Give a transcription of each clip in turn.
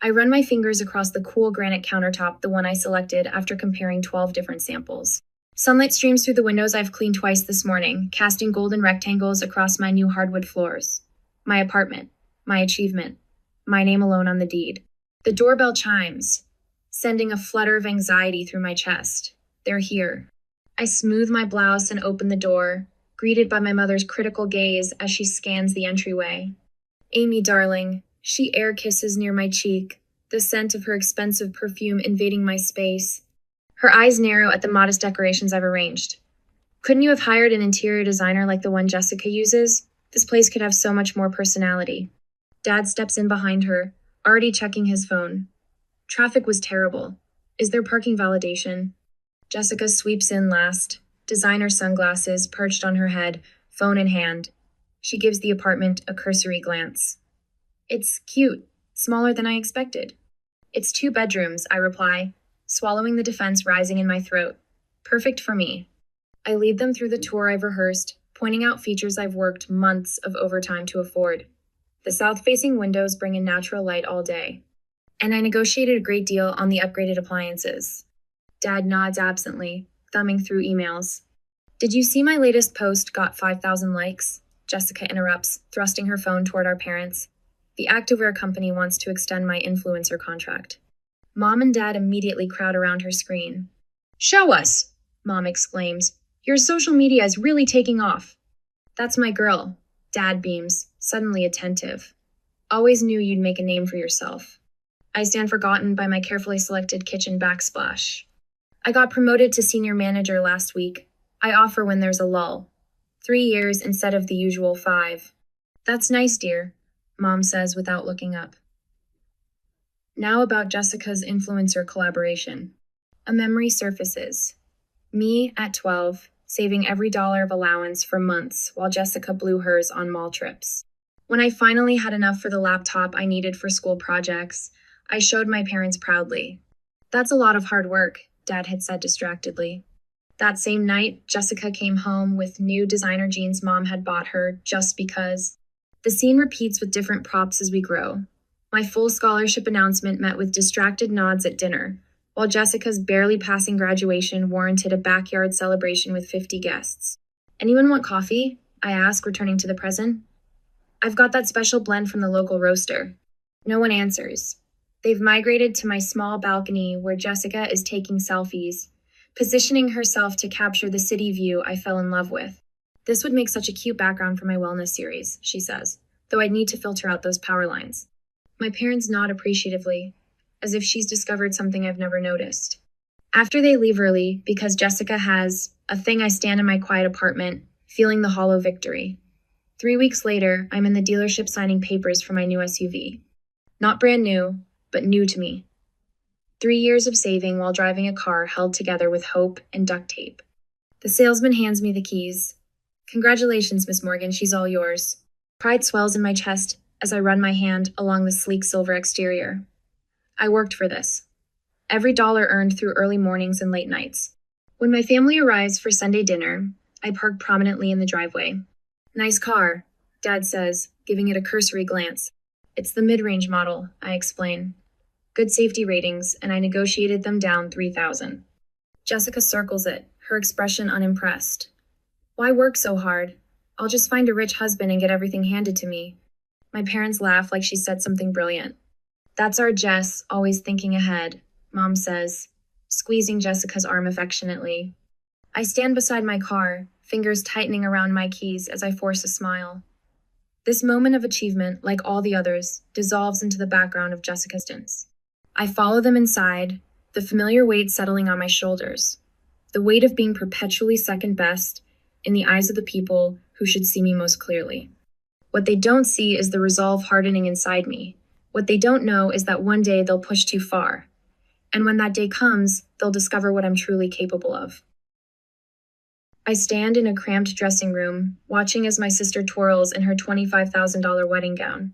I run my fingers across the cool granite countertop, the one I selected after comparing 12 different samples. Sunlight streams through the windows I've cleaned twice this morning, casting golden rectangles across my new hardwood floors. My apartment. My achievement. My name alone on the deed. The doorbell chimes, sending a flutter of anxiety through my chest. They're here. I smooth my blouse and open the door, greeted by my mother's critical gaze as she scans the entryway. Amy, darling. She air kisses near my cheek, the scent of her expensive perfume invading my space. Her eyes narrow at the modest decorations I've arranged. Couldn't you have hired an interior designer like the one Jessica uses? This place could have so much more personality. Dad steps in behind her, already checking his phone. Traffic was terrible. Is there parking validation? Jessica sweeps in last, designer sunglasses perched on her head, phone in hand. She gives the apartment a cursory glance. It's cute, smaller than I expected. It's 2 bedrooms, I reply, swallowing the defense rising in my throat. Perfect for me. I lead them through the tour I've rehearsed, pointing out features I've worked months of overtime to afford. The south-facing windows bring in natural light all day. And I negotiated a great deal on the upgraded appliances. Dad nods absently, thumbing through emails. Did you see my latest post got 5,000 likes? Jessica interrupts, thrusting her phone toward our parents. The activewear company wants to extend my influencer contract. Mom and Dad immediately crowd around her screen. Show us, Mom exclaims. Your social media is really taking off. That's my girl, Dad beams, suddenly attentive. Always knew you'd make a name for yourself. I stand forgotten by my carefully selected kitchen backsplash. I got promoted to senior manager last week. I offer when there's a lull. 3 years instead of the usual 5. That's nice, dear, Mom says without looking up. Now about Jessica's influencer collaboration. A memory surfaces. Me at 12, saving every dollar of allowance for months while Jessica blew hers on mall trips. When I finally had enough for the laptop I needed for school projects, I showed my parents proudly. That's a lot of hard work, Dad had said distractedly. That same night, Jessica came home with new designer jeans Mom had bought her just because. The scene repeats with different props as we grow. My full scholarship announcement met with distracted nods at dinner, while Jessica's barely passing graduation warranted a backyard celebration with 50 guests. Anyone want coffee? I ask, returning to the present. I've got that special blend from the local roaster. No one answers. They've migrated to my small balcony where Jessica is taking selfies, positioning herself to capture the city view I fell in love with. This would make such a cute background for my wellness series, she says, though I'd need to filter out those power lines. My parents nod appreciatively, as if she's discovered something I've never noticed. After they leave early, because Jessica has a thing, I stand in my quiet apartment, feeling the hollow victory. 3 weeks later, I'm in the dealership signing papers for my new SUV. Not brand new, but new to me. 3 years of saving while driving a car held together with hope and duct tape. The salesman hands me the keys. Congratulations, Miss Morgan, she's all yours. Pride swells in my chest as I run my hand along the sleek silver exterior. I worked for this. Every dollar earned through early mornings and late nights. When my family arrives for Sunday dinner, I park prominently in the driveway. Nice car, Dad says, giving it a cursory glance. It's the mid-range model, I explain. Good safety ratings, and I negotiated them down $3,000. Jessica circles it, her expression unimpressed. Why work so hard? I'll just find a rich husband and get everything handed to me. My parents laugh like she said something brilliant. That's our Jess, always thinking ahead, Mom says, squeezing Jessica's arm affectionately. I stand beside my car, fingers tightening around my keys as I force a smile. This moment of achievement, like all the others, dissolves into the background of Jessica's distance. I follow them inside, the familiar weight settling on my shoulders, the weight of being perpetually second best in the eyes of the people who should see me most clearly. What they don't see is the resolve hardening inside me. What they don't know is that one day they'll push too far. And when that day comes, they'll discover what I'm truly capable of. I stand in a cramped dressing room, watching as my sister twirls in her $25,000 wedding gown.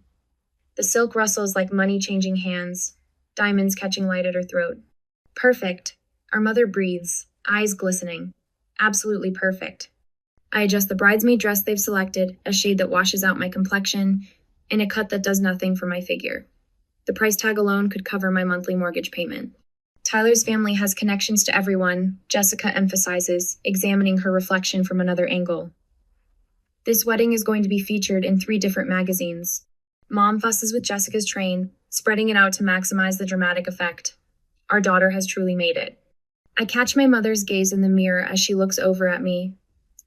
The silk rustles like money changing hands, diamonds catching light at her throat. Perfect. Our mother breathes, eyes glistening. Absolutely perfect. I adjust the bridesmaid dress they've selected, a shade that washes out my complexion, in a cut that does nothing for my figure. The price tag alone could cover my monthly mortgage payment. Tyler's family has connections to everyone, Jessica emphasizes, examining her reflection from another angle. This wedding is going to be featured in 3 different magazines. Mom fusses with Jessica's train, spreading it out to maximize the dramatic effect. Our daughter has truly made it. I catch my mother's gaze in the mirror as she looks over at me.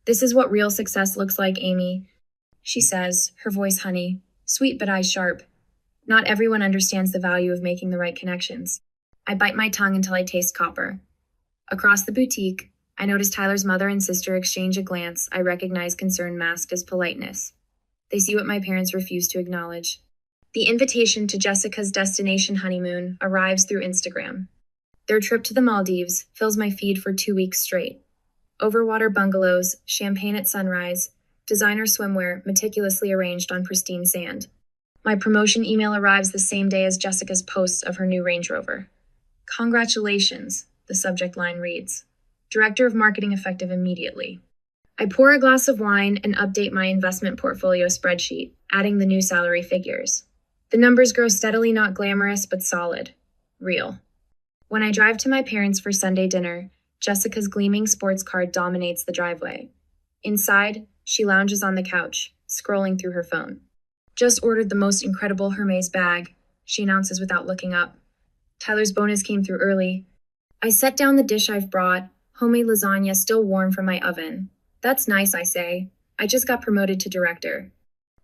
This is what real success looks like, Amy, she says, her voice honey, sweet but eyes sharp. Not everyone understands the value of making the right connections. I bite my tongue until I taste copper. Across the boutique, I notice Tyler's mother and sister exchange a glance I recognize concern masked as politeness. They see what my parents refuse to acknowledge. The invitation to Jessica's destination honeymoon arrives through Instagram. Their trip to the Maldives fills my feed for 2 weeks straight. Overwater bungalows, champagne at sunrise, designer swimwear meticulously arranged on pristine sand. My promotion email arrives the same day as Jessica's posts of her new Range Rover. Congratulations, the subject line reads. Director of Marketing effective immediately. I pour a glass of wine and update my investment portfolio spreadsheet, adding the new salary figures. The numbers grow steadily, not glamorous, but solid. Real. When I drive to my parents' for Sunday dinner, Jessica's gleaming sports car dominates the driveway. Inside, she lounges on the couch, scrolling through her phone. Just ordered the most incredible Hermes bag, she announces without looking up. Tyler's bonus came through early. I set down the dish I've brought, homemade lasagna still warm from my oven. That's nice, I say. I just got promoted to director.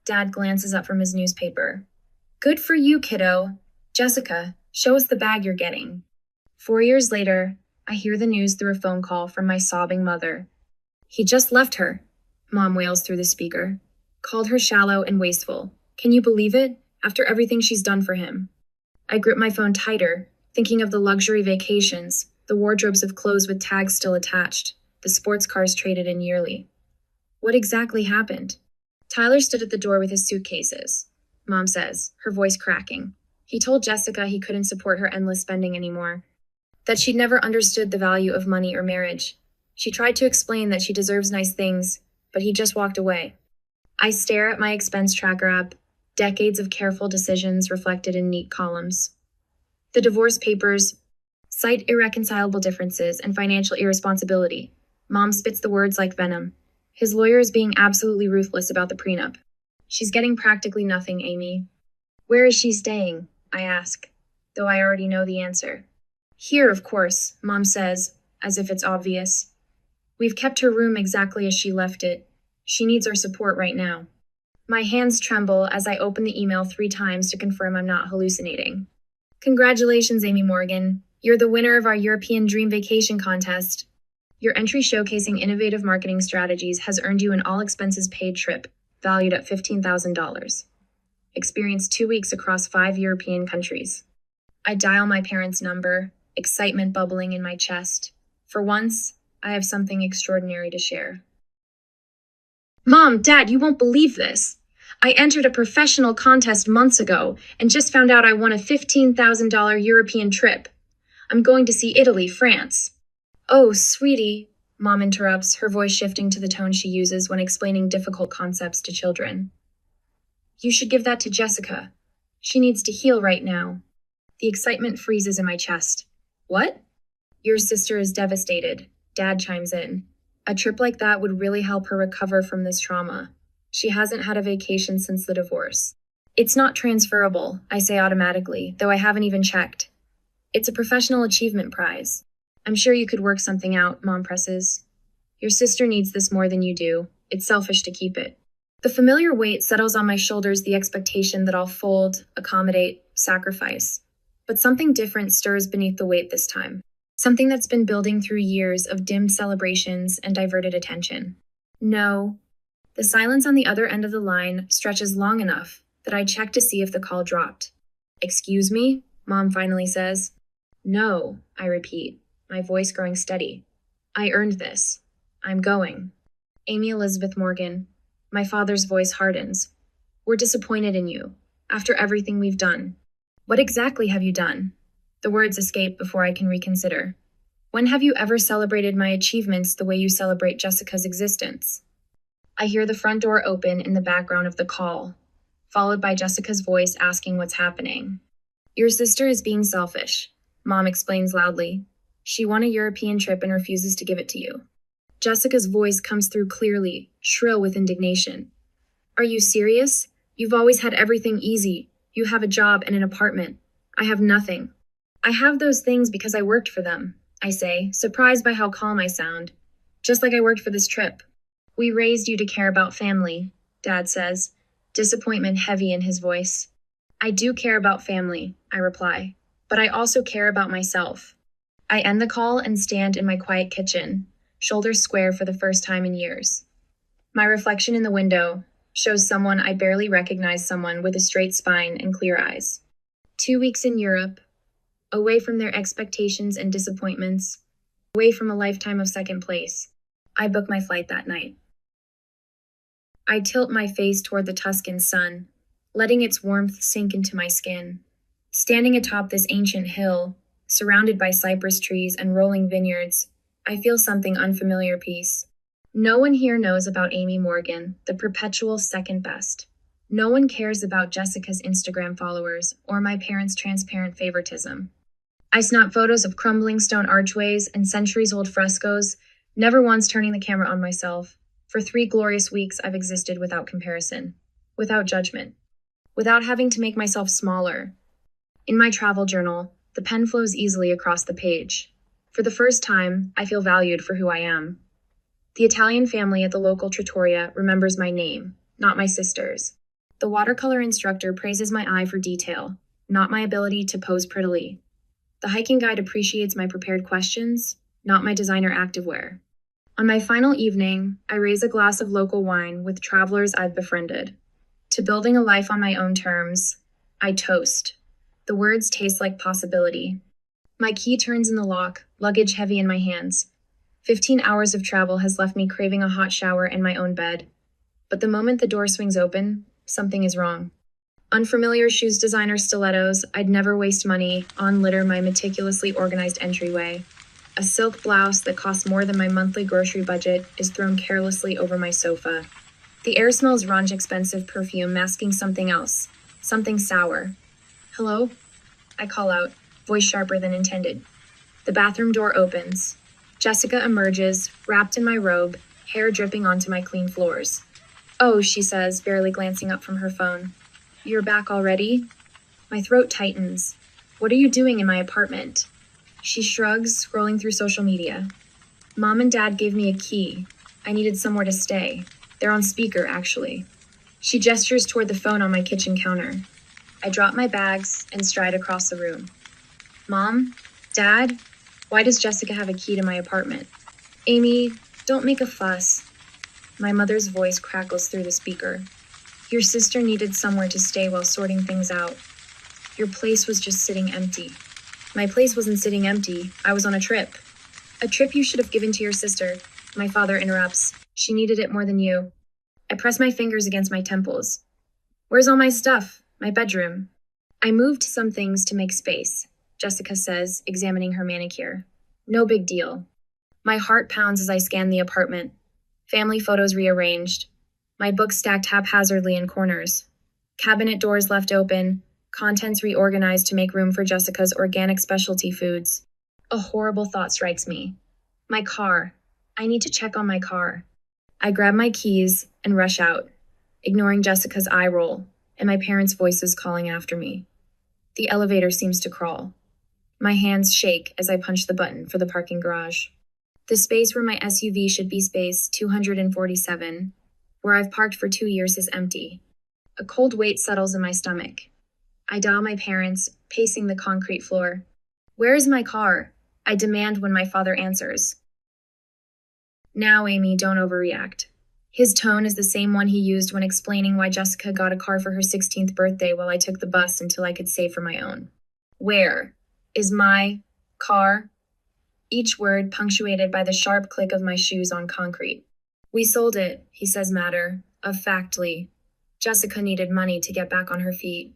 Dad glances up from his newspaper. Good for you, kiddo. Jessica, show us the bag you're getting. 4 years later, I hear the news through a phone call from my sobbing mother. He just left her, Mom wails through the speaker. Called her shallow and wasteful. Can you believe it? After everything she's done for him. I grip my phone tighter, thinking of the luxury vacations, the wardrobes of clothes with tags still attached, the sports cars traded in yearly. What exactly happened? Tyler stood at the door with his suitcases, Mom says, her voice cracking. He told Jessica he couldn't support her endless spending anymore, that she'd never understood the value of money or marriage. She tried to explain that she deserves nice things, but he just walked away. I stare at my expense tracker app, decades of careful decisions reflected in neat columns. The divorce papers cite irreconcilable differences and financial irresponsibility. Mom spits the words like venom. His lawyer is being absolutely ruthless about the prenup. She's getting practically nothing, Amy. Where is she staying? I ask, though I already know the answer. Here, of course, Mom says, as if it's obvious. We've kept her room exactly as she left it. She needs our support right now. My hands tremble as I open the email 3 times to confirm I'm not hallucinating. Congratulations, Amy Morgan. You're the winner of our European Dream Vacation contest. Your entry showcasing innovative marketing strategies has earned you an all-expenses-paid trip, valued at $15,000. Experience 2 weeks across 5 European countries. I dial my parents' number, excitement bubbling in my chest. For once, I have something extraordinary to share. Mom, Dad, you won't believe this. I entered a professional contest months ago and just found out I won a $15,000 European trip. I'm going to see Italy, France. Oh, sweetie, Mom interrupts, her voice shifting to the tone she uses when explaining difficult concepts to children. You should give that to Jessica. She needs to heal right now. The excitement freezes in my chest. What? Your sister is devastated, Dad chimes in. A trip like that would really help her recover from this trauma. She hasn't had a vacation since the divorce. It's not transferable, I say automatically, though I haven't even checked. It's a professional achievement prize. I'm sure you could work something out, Mom presses. Your sister needs this more than you do. It's selfish to keep it. The familiar weight settles on my shoulders, the expectation that I'll fold, accommodate, sacrifice. But something different stirs beneath the weight this time. Something that's been building through years of dimmed celebrations and diverted attention. No. The silence on the other end of the line stretches long enough that I check to see if the call dropped. Excuse me? Mom finally says. No, I repeat, my voice growing steady. I earned this. I'm going. Amy Elizabeth Morgan. My father's voice hardens. We're disappointed in you, after everything we've done. What exactly have you done? The words escape before I can reconsider. When have you ever celebrated my achievements the way you celebrate Jessica's existence? I hear the front door open in the background of the call, followed by Jessica's voice asking what's happening. Your sister is being selfish, Mom explains loudly. She won a European trip and refuses to give it to you. Jessica's voice comes through clearly, shrill with indignation. Are you serious? You've always had everything easy. You have a job and an apartment. I have nothing. I have those things because I worked for them, I say, surprised by how calm I sound. Just like I worked for this trip. We raised you to care about family, Dad says, disappointment heavy in his voice. I do care about family, I reply, but I also care about myself. I end the call and stand in my quiet kitchen, shoulders square for the first time in years. My reflection in the window shows someone I barely recognize, someone with a straight spine and clear eyes. 2 weeks in Europe, away from their expectations and disappointments, away from a lifetime of second place. I book my flight that night. I tilt my face toward the Tuscan sun, letting its warmth sink into my skin. Standing atop this ancient hill, surrounded by cypress trees and rolling vineyards, I feel something unfamiliar peace. No one here knows about Amy Morgan, the perpetual second best. No one cares about Jessica's Instagram followers or my parents' transparent favoritism. I snap photos of crumbling stone archways and centuries-old frescoes, never once turning the camera on myself. For 3 glorious weeks, I've existed without comparison, without judgment, without having to make myself smaller. In my travel journal, the pen flows easily across the page. For the first time, I feel valued for who I am. The Italian family at the local trattoria remembers my name, not my sister's. The watercolor instructor praises my eye for detail, not my ability to pose prettily. The hiking guide appreciates my prepared questions, not my designer activewear. On my final evening, I raise a glass of local wine with travelers I've befriended. To building a life on my own terms, I toast. The words taste like possibility. My key turns in the lock, luggage heavy in my hands. 15 hours of travel has left me craving a hot shower in my own bed. But the moment the door swings open, something is wrong. Unfamiliar shoes designer stilettos I'd never waste money on litter my meticulously organized entryway. A silk blouse that costs more than my monthly grocery budget is thrown carelessly over my sofa. The air smells ranch expensive perfume masking something else, something sour. Hello? I call out, voice sharper than intended. The bathroom door opens. Jessica emerges, wrapped in my robe, hair dripping onto my clean floors. Oh, she says, barely glancing up from her phone. You're back already? My throat tightens. What are you doing in my apartment? She shrugs, scrolling through social media. Mom and Dad gave me a key. I needed somewhere to stay. They're on speaker, actually. She gestures toward the phone on my kitchen counter. I drop my bags and stride across the room. Mom? Dad? Why does Jessica have a key to my apartment? Amy, don't make a fuss. My mother's voice crackles through the speaker. Your sister needed somewhere to stay while sorting things out. Your place was just sitting empty. My place wasn't sitting empty. I was on a trip. A trip you should have given to your sister. My father interrupts. She needed it more than you. I press my fingers against my temples. Where's all my stuff? My bedroom. I moved some things to make space, Jessica says, examining her manicure. No big deal. My heart pounds as I scan the apartment. Family photos rearranged. My books stacked haphazardly in corners. Cabinet doors left open. Contents reorganized to make room for Jessica's organic specialty foods. A horrible thought strikes me. My car. I need to check on my car. I grab my keys and rush out, ignoring Jessica's eye roll and my parents' voices calling after me. The elevator seems to crawl. My hands shake as I punch the button for the parking garage. The space where my SUV should be space 247, where I've parked for 2 years, is empty. A cold weight settles in my stomach. I dial my parents, pacing the concrete floor. Where is my car? I demand when my father answers. Now, Amy, don't overreact. His tone is the same one he used when explaining why Jessica got a car for her 16th birthday while I took the bus until I could save for my own. Where is my car? Each word punctuated by the sharp click of my shoes on concrete. We sold it, he says matter-of-factly. Jessica needed money to get back on her feet.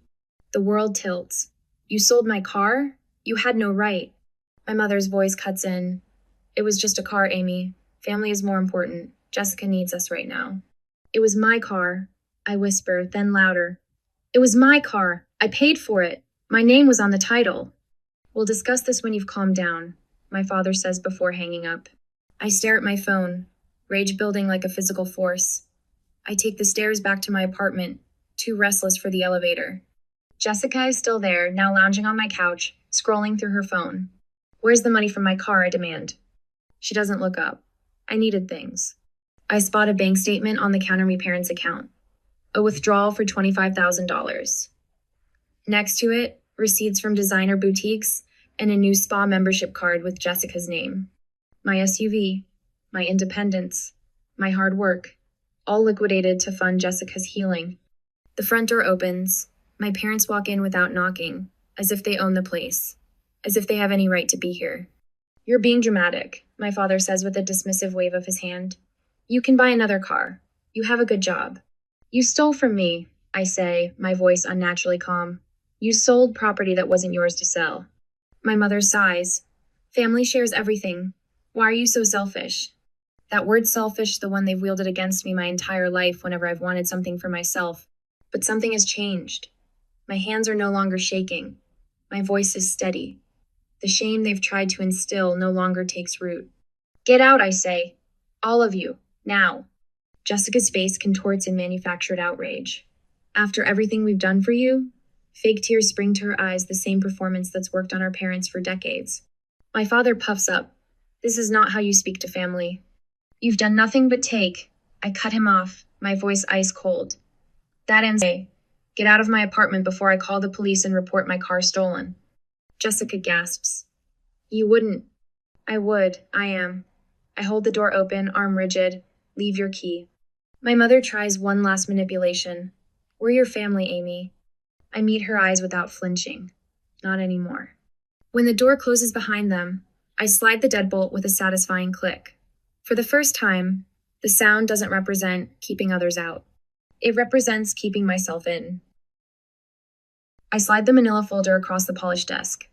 The world tilts. You sold my car? You had no right. My mother's voice cuts in. It was just a car, Amy. Family is more important. Jessica needs us right now. It was my car, I whisper, then louder. It was my car. I paid for it. My name was on the title. We'll discuss this when you've calmed down, my father says before hanging up. I stare at my phone, rage building like a physical force. I take the stairs back to my apartment, too restless for the elevator. Jessica is still there, now lounging on my couch, scrolling through her phone. Where's the money from my car, I demand. She doesn't look up. I needed things. I spot a bank statement on the counter my parents' account. A withdrawal for $25,000. Next to it, receipts from designer boutiques and a new spa membership card with Jessica's name. My SUV, my independence, my hard work, all liquidated to fund Jessica's healing. The front door opens. My parents walk in without knocking, as if they own the place, as if they have any right to be here. You're being dramatic, my father says with a dismissive wave of his hand. You can buy another car. You have a good job. You stole from me, I say, my voice unnaturally calm. You sold property that wasn't yours to sell. My mother sighs. Family shares everything. Why are you so selfish? That word selfish, the one they've wielded against me my entire life whenever I've wanted something for myself. But something has changed. My hands are no longer shaking. My voice is steady. The shame they've tried to instill no longer takes root. Get out, I say. All of you. Now. Jessica's face contorts in manufactured outrage. After everything we've done for you? Fake tears spring to her eyes, the same performance that's worked on our parents for decades. My father puffs up. This is not how you speak to family. You've done nothing but take. I cut him off, my voice ice cold. That ends. Get out of my apartment before I call the police and report my car stolen. Jessica gasps. You wouldn't. I would. I am. I hold the door open, arm rigid. Leave your key. My mother tries one last manipulation. We're your family, Amy. I meet her eyes without flinching. Not anymore. When the door closes behind them, I slide the deadbolt with a satisfying click. For the first time, the sound doesn't represent keeping others out. It represents keeping myself in. I slide the manila folder across the polished desk.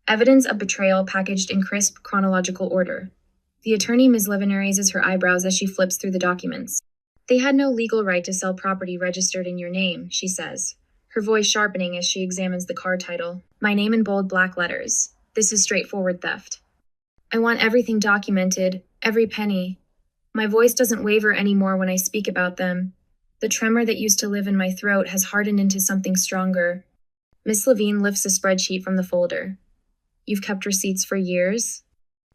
Evidence of betrayal packaged in crisp chronological order. The attorney Ms. Leviner raises her eyebrows as she flips through the documents. They had no legal right to sell property registered in your name, she says, her voice sharpening as she examines the car title. My name in bold black letters. This is straightforward theft. I want everything documented, every penny. My voice doesn't waver anymore when I speak about them. The tremor that used to live in my throat has hardened into something stronger. Miss Levine lifts a spreadsheet from the folder. You've kept receipts for years?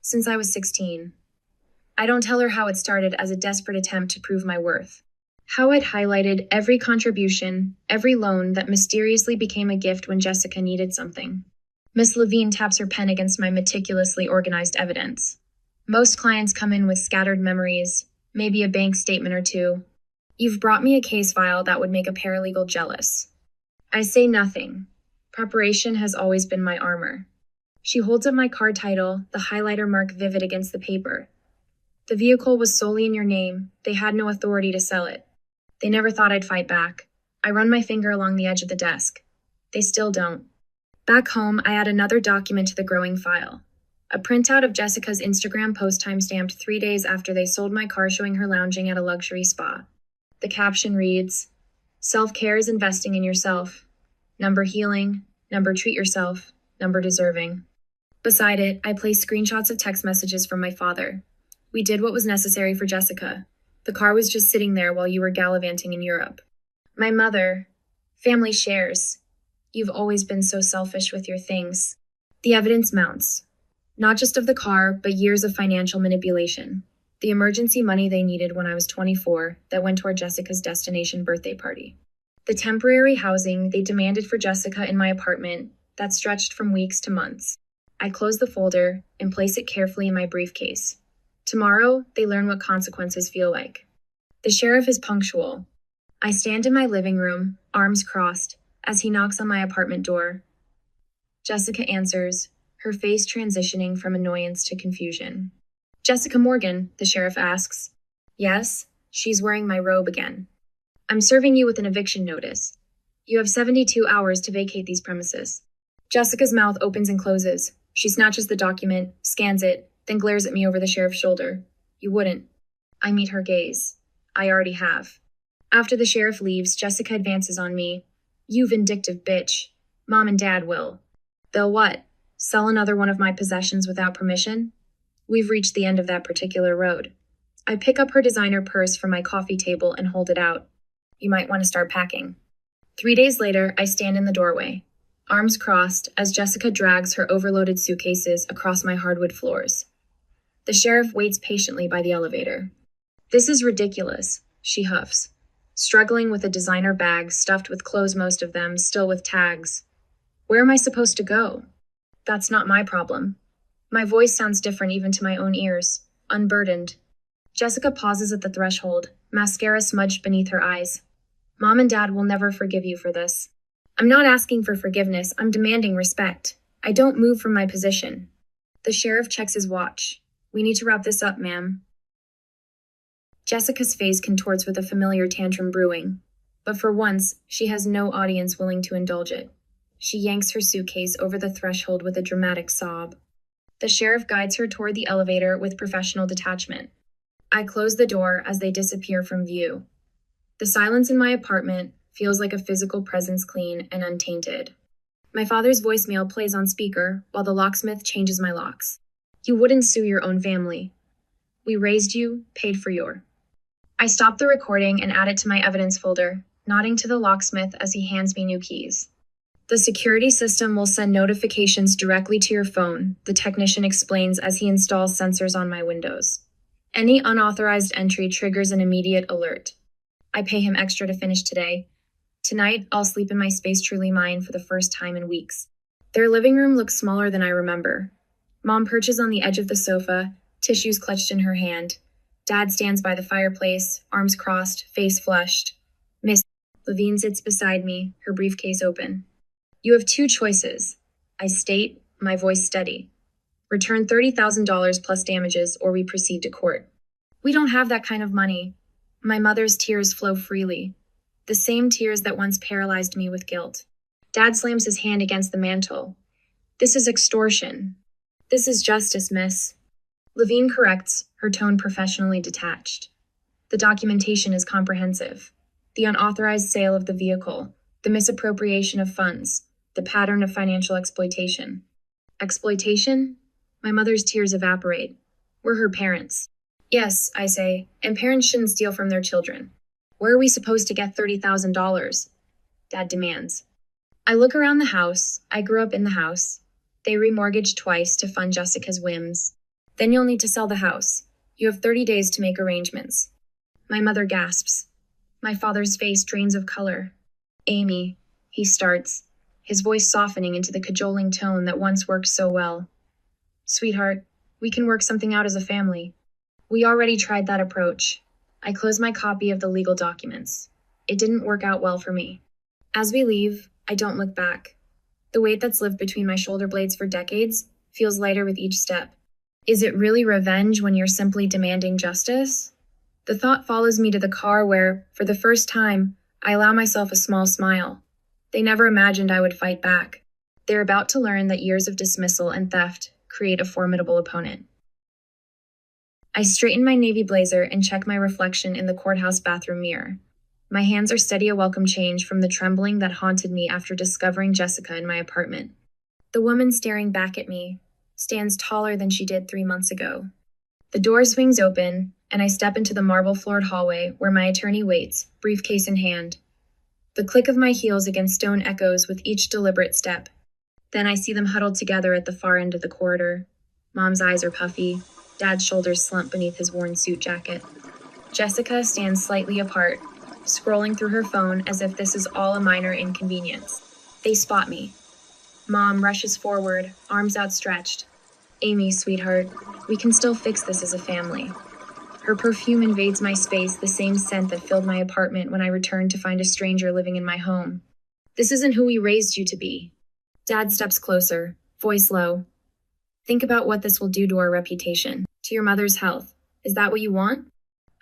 Since I was 16. I don't tell her how it started as a desperate attempt to prove my worth. How I'd highlighted every contribution, every loan that mysteriously became a gift when Jessica needed something. Miss Levine taps her pen against my meticulously organized evidence. Most clients come in with scattered memories, maybe a bank statement or two. You've brought me a case file that would make a paralegal jealous. I say nothing. Preparation has always been my armor. She holds up my car title, the highlighter mark vivid against the paper. The vehicle was solely in your name. They had no authority to sell it. They never thought I'd fight back. I run my finger along the edge of the desk. They still don't. Back home, I add another document to the growing file. A printout of Jessica's Instagram post timestamped 3 days after they sold my car showing her lounging at a luxury spa. The caption reads, Self-care is investing in yourself. Number healing, number treat yourself, number deserving. Beside it, I place screenshots of text messages from my father. We did what was necessary for Jessica. The car was just sitting there while you were gallivanting in Europe. My mother, family shares. You've always been so selfish with your things. The evidence mounts. Not just of the car, but years of financial manipulation. The emergency money they needed when I was 24 that went toward Jessica's destination birthday party. The temporary housing they demanded for Jessica in my apartment that stretched from weeks to months. I close the folder and place it carefully in my briefcase. Tomorrow, they learn what consequences feel like. The sheriff is punctual. I stand in my living room, arms crossed, as he knocks on my apartment door. Jessica answers, her face transitioning from annoyance to confusion. Jessica Morgan, the sheriff asks. Yes, she's wearing my robe again. I'm serving you with an eviction notice. You have 72 hours to vacate these premises. Jessica's mouth opens and closes. She snatches the document, scans it, then glares at me over the sheriff's shoulder. You wouldn't. I meet her gaze. I already have. After the sheriff leaves, Jessica advances on me. You vindictive bitch. Mom and Dad will. They'll what? Sell another one of my possessions without permission? We've reached the end of that particular road. I pick up her designer purse from my coffee table and hold it out. You might want to start packing. 3 days later, I stand in the doorway, arms crossed as Jessica drags her overloaded suitcases across my hardwood floors. The sheriff waits patiently by the elevator. This is ridiculous, she huffs, struggling with a designer bag stuffed with clothes, most of them still with tags. Where am I supposed to go? That's not my problem. My voice sounds different even to my own ears, unburdened. Jessica pauses at the threshold, mascara smudged beneath her eyes. Mom and Dad will never forgive you for this. I'm not asking for forgiveness, I'm demanding respect. I don't move from my position. The sheriff checks his watch. We need to wrap this up, ma'am. Jessica's face contorts with a familiar tantrum brewing, but for once, she has no audience willing to indulge it. She yanks her suitcase over the threshold with a dramatic sob. The sheriff guides her toward the elevator with professional detachment. I close the door as they disappear from view. The silence in my apartment feels like a physical presence, clean and untainted. My father's voicemail plays on speaker while the locksmith changes my locks. You wouldn't sue your own family. We raised you, paid for your. I stop the recording and add it to my evidence folder, nodding to the locksmith as he hands me new keys. The security system will send notifications directly to your phone, the technician explains as he installs sensors on my windows. Any unauthorized entry triggers an immediate alert. I pay him extra to finish today. Tonight, I'll sleep in my space truly mine for the first time in weeks. Their living room looks smaller than I remember. Mom perches on the edge of the sofa, tissues clutched in her hand. Dad stands by the fireplace, arms crossed, face flushed. Miss Levine sits beside me, her briefcase open. You have two choices, I state, my voice steady. Return $30,000 plus damages, or we proceed to court. We don't have that kind of money. My mother's tears flow freely, the same tears that once paralyzed me with guilt. Dad slams his hand against the mantel. This is extortion. This is justice, miss. Levine corrects, her tone professionally detached. The documentation is comprehensive. The unauthorized sale of the vehicle, the misappropriation of funds, the pattern of financial exploitation. Exploitation? My mother's tears evaporate. We're her parents. Yes, I say, and parents shouldn't steal from their children. Where are we supposed to get $30,000? Dad demands. I look around the house. I grew up in the house. They remortgaged twice to fund Jessica's whims. Then you'll need to sell the house. You have 30 days to make arrangements. My mother gasps. My father's face drains of color. Amy, he starts, his voice softening into the cajoling tone that once worked so well. Sweetheart, we can work something out as a family. We already tried that approach. I close my copy of the legal documents. It didn't work out well for me. As we leave, I don't look back. The weight that's lived between my shoulder blades for decades feels lighter with each step. Is it really revenge when you're simply demanding justice? The thought follows me to the car where, for the first time, I allow myself a small smile. They never imagined I would fight back. They're about to learn that years of dismissal and theft create a formidable opponent. I straighten my navy blazer and check my reflection in the courthouse bathroom mirror. My hands are steady a welcome change from the trembling that haunted me after discovering Jessica in my apartment. The woman staring back at me stands taller than she did 3 months ago. The door swings open, and I step into the marble-floored hallway where my attorney waits, briefcase in hand. The click of my heels against stone echoes with each deliberate step. Then I see them huddled together at the far end of the corridor. Mom's eyes are puffy. Dad's shoulders slump beneath his worn suit jacket. Jessica stands slightly apart, scrolling through her phone as if this is all a minor inconvenience. They spot me. Mom rushes forward, arms outstretched. Amy, sweetheart, we can still fix this as a family. Her perfume invades my space, the same scent that filled my apartment when I returned to find a stranger living in my home. This isn't who we raised you to be. Dad steps closer, voice low. Think about what this will do to our reputation, to your mother's health. Is that what you want?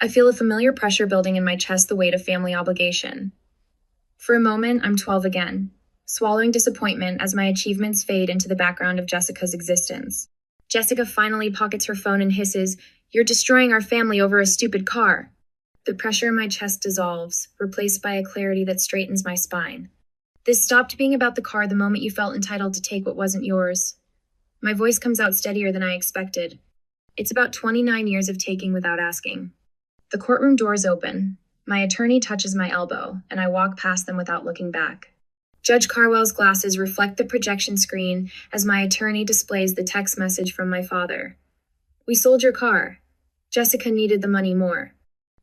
I feel a familiar pressure building in my chest, the weight of family obligation. For a moment, I'm 12 again, swallowing disappointment as my achievements fade into the background of Jessica's existence. Jessica finally pockets her phone and hisses, "You're destroying our family over a stupid car." The pressure in my chest dissolves, replaced by a clarity that straightens my spine. This stopped being about the car the moment you felt entitled to take what wasn't yours. My voice comes out steadier than I expected. It's about 29 years of taking without asking. The courtroom doors open. My attorney touches my elbow, and I walk past them without looking back. Judge Carwell's glasses reflect the projection screen as my attorney displays the text message from my father. "We sold your car. Jessica needed the money more."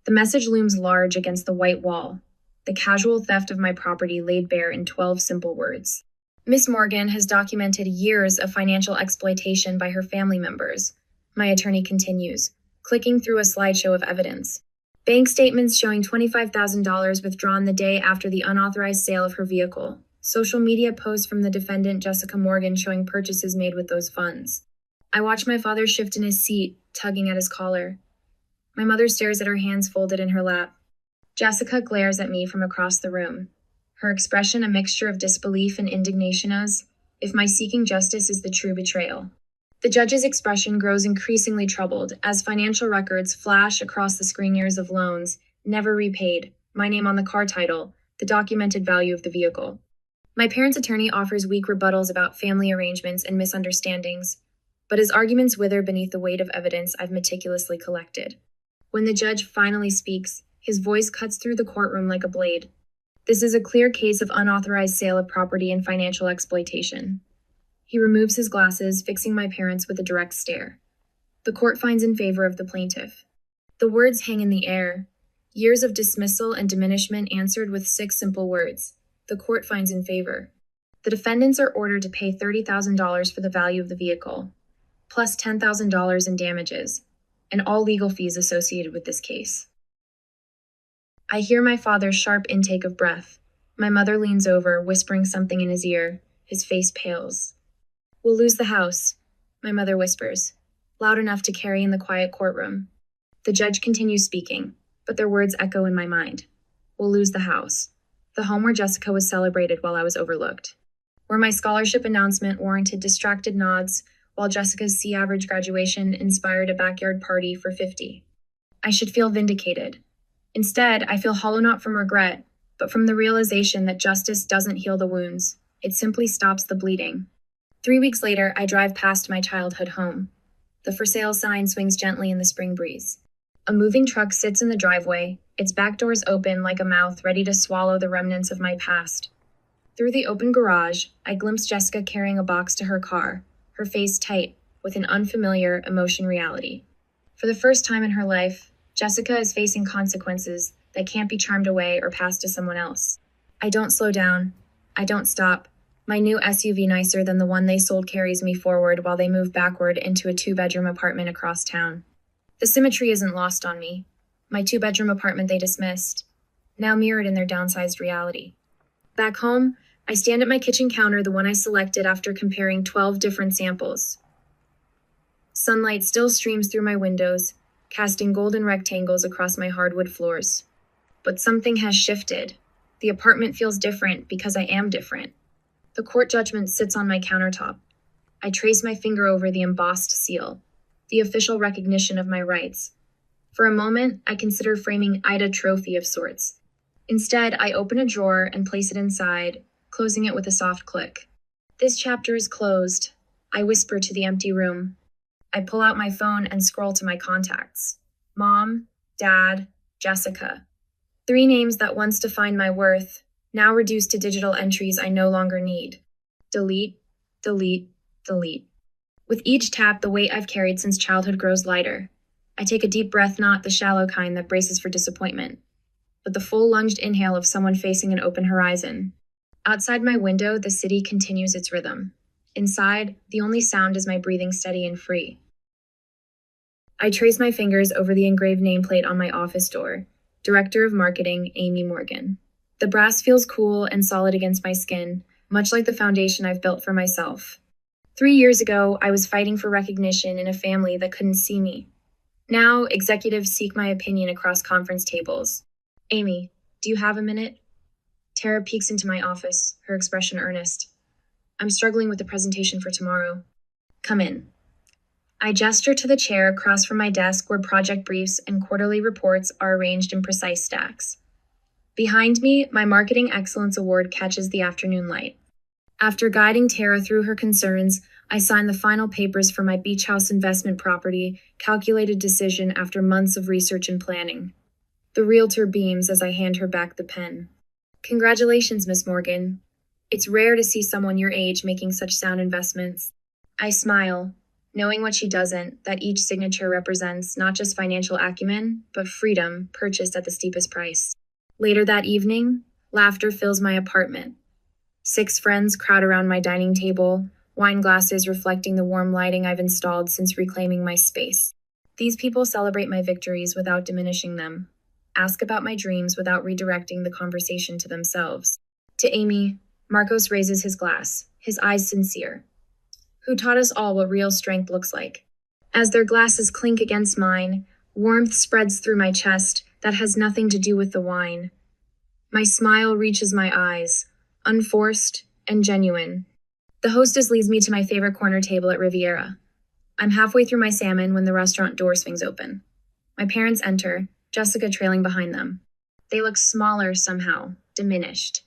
The message looms large against the white wall, the casual theft of my property laid bare in 12 simple words. Miss Morgan has documented years of financial exploitation by her family members, my attorney continues, clicking through a slideshow of evidence. Bank statements showing $25,000 withdrawn the day after the unauthorized sale of her vehicle. Social media posts from the defendant Jessica Morgan showing purchases made with those funds. I watch my father shift in his seat, tugging at his collar. My mother stares at her hands folded in her lap. Jessica glares at me from across the room, her expression a mixture of disbelief and indignation as if my seeking justice is the true betrayal. The judge's expression grows increasingly troubled as financial records flash across the screen years of loans, never repaid, my name on the car title, the documented value of the vehicle. My parents' attorney offers weak rebuttals about family arrangements and misunderstandings, but his arguments wither beneath the weight of evidence I've meticulously collected. When the judge finally speaks, his voice cuts through the courtroom like a blade. This is a clear case of unauthorized sale of property and financial exploitation. He removes his glasses, fixing my parents with a direct stare. The court finds in favor of the plaintiff. The words hang in the air. Years of dismissal and diminishment answered with 6 simple words. The court finds in favor. The defendants are ordered to pay $30,000 for the value of the vehicle, plus $10,000 in damages, and all legal fees associated with this case. I hear my father's sharp intake of breath. My mother leans over, whispering something in his ear. His face pales. "We'll lose the house," my mother whispers, loud enough to carry in the quiet courtroom. The judge continues speaking, but their words echo in my mind. "We'll lose the house." The home where Jessica was celebrated while I was overlooked. Where my scholarship announcement warranted distracted nods, while Jessica's C average graduation inspired a backyard party for 50. I should feel vindicated. Instead, I feel hollow not from regret, but from the realization that justice doesn't heal the wounds. It simply stops the bleeding. 3 weeks later, I drive past my childhood home. The for sale sign swings gently in the spring breeze. A moving truck sits in the driveway, its back doors open like a mouth ready to swallow the remnants of my past. Through the open garage, I glimpse Jessica carrying a box to her car, her face tight with an unfamiliar emotion reality. For the first time in her life, Jessica is facing consequences that can't be charmed away or passed to someone else. I don't slow down. I don't stop. My new SUV, nicer than the one they sold, carries me forward while they move backward into a 2-bedroom apartment across town. The symmetry isn't lost on me. My 2-bedroom apartment they dismissed, now mirrored in their downsized reality. Back home, I stand at my kitchen counter, the one I selected after comparing 12 different samples. Sunlight still streams through my windows, casting golden rectangles across my hardwood floors. But something has shifted. The apartment feels different because I am different. The court judgment sits on my countertop. I trace my finger over the embossed seal, the official recognition of my rights. For a moment, I consider framing Ida trophy of sorts. Instead, I open a drawer and place it inside, closing it with a soft click. This chapter is closed, I whisper to the empty room. I pull out my phone and scroll to my contacts. Mom, Dad, Jessica. 3 names that once defined my worth, now reduced to digital entries I no longer need. Delete, delete, delete. With each tap, the weight I've carried since childhood grows lighter. I take a deep breath, not the shallow kind that braces for disappointment, but the full lunged inhale of someone facing an open horizon. Outside my window, the city continues its rhythm. Inside, the only sound is my breathing steady and free. I trace my fingers over the engraved nameplate on my office door. Director of Marketing, Amy Morgan. The brass feels cool and solid against my skin, much like the foundation I've built for myself. 3 years ago, I was fighting for recognition in a family that couldn't see me. Now, executives seek my opinion across conference tables. Amy, do you have a minute? Tara peeks into my office, her expression earnest. I'm struggling with the presentation for tomorrow. Come in. I gesture to the chair across from my desk where project briefs and quarterly reports are arranged in precise stacks. Behind me, my Marketing Excellence Award catches the afternoon light. After guiding Tara through her concerns, I signed the final papers for my beach house investment property, calculated decision after months of research and planning. The realtor beams as I hand her back the pen. Congratulations, Miss Morgan. It's rare to see someone your age making such sound investments. I smile, knowing what she doesn't, that each signature represents not just financial acumen, but freedom purchased at the steepest price. Later that evening, laughter fills my apartment. 6 friends crowd around my dining table, wine glasses reflecting the warm lighting I've installed since reclaiming my space. These people celebrate my victories without diminishing them, ask about my dreams without redirecting the conversation to themselves. To Amy, Marcos raises his glass, his eyes sincere. Who taught us all what real strength looks like. As their glasses clink against mine, warmth spreads through my chest that has nothing to do with the wine. My smile reaches my eyes, unforced and genuine. The hostess leads me to my favorite corner table at Riviera. I'm halfway through my salmon when the restaurant door swings open. My parents enter, Jessica trailing behind them. They look smaller somehow, diminished.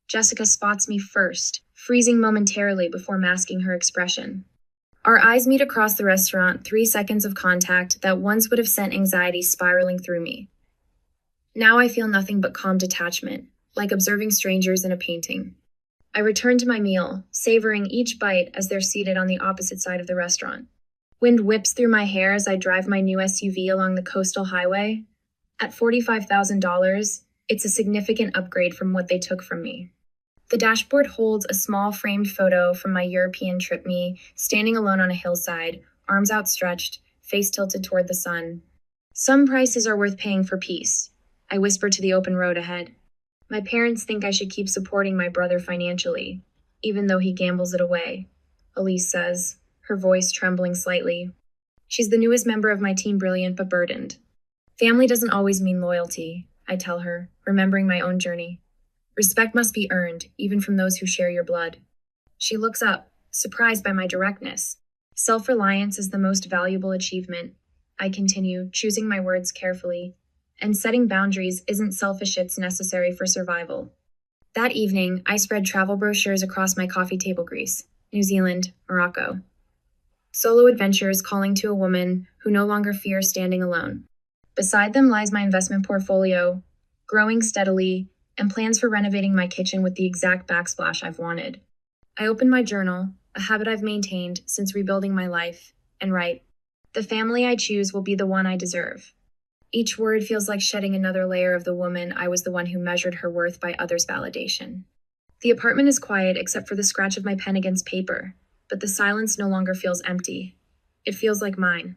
Jessica spots me first, freezing momentarily before masking her expression. Our eyes meet across the restaurant, 3 seconds of contact that once would have sent anxiety spiraling through me. Now I feel nothing but calm detachment, like observing strangers in a painting. I return to my meal, savoring each bite as they're seated on the opposite side of the restaurant. Wind whips through my hair as I drive my new SUV along the coastal highway. At $45,000, it's a significant upgrade from what they took from me. The dashboard holds a small framed photo from my European trip, me standing alone on a hillside, arms outstretched, face tilted toward the sun. Some prices are worth paying for peace, I whisper to the open road ahead. My parents think I should keep supporting my brother financially, even though he gambles it away, Elise says, her voice trembling slightly. She's the newest member of my team, brilliant but burdened. Family doesn't always mean loyalty, I tell her, remembering my own journey. Respect must be earned, even from those who share your blood. She looks up, surprised by my directness. Self-reliance is the most valuable achievement, I continue, choosing my words carefully. And setting boundaries isn't selfish, it's necessary for survival. That evening, I spread travel brochures across my coffee table grease. New Zealand, Morocco. Solo adventures calling to a woman who no longer fears standing alone. Beside them lies my investment portfolio, growing steadily, and plans for renovating my kitchen with the exact backsplash I've wanted. I open my journal, a habit I've maintained since rebuilding my life, and write, the family I choose will be the one I deserve. Each word feels like shedding another layer of the woman I was the one who measured her worth by others' validation. The apartment is quiet except for the scratch of my pen against paper, but the silence no longer feels empty. It feels like mine.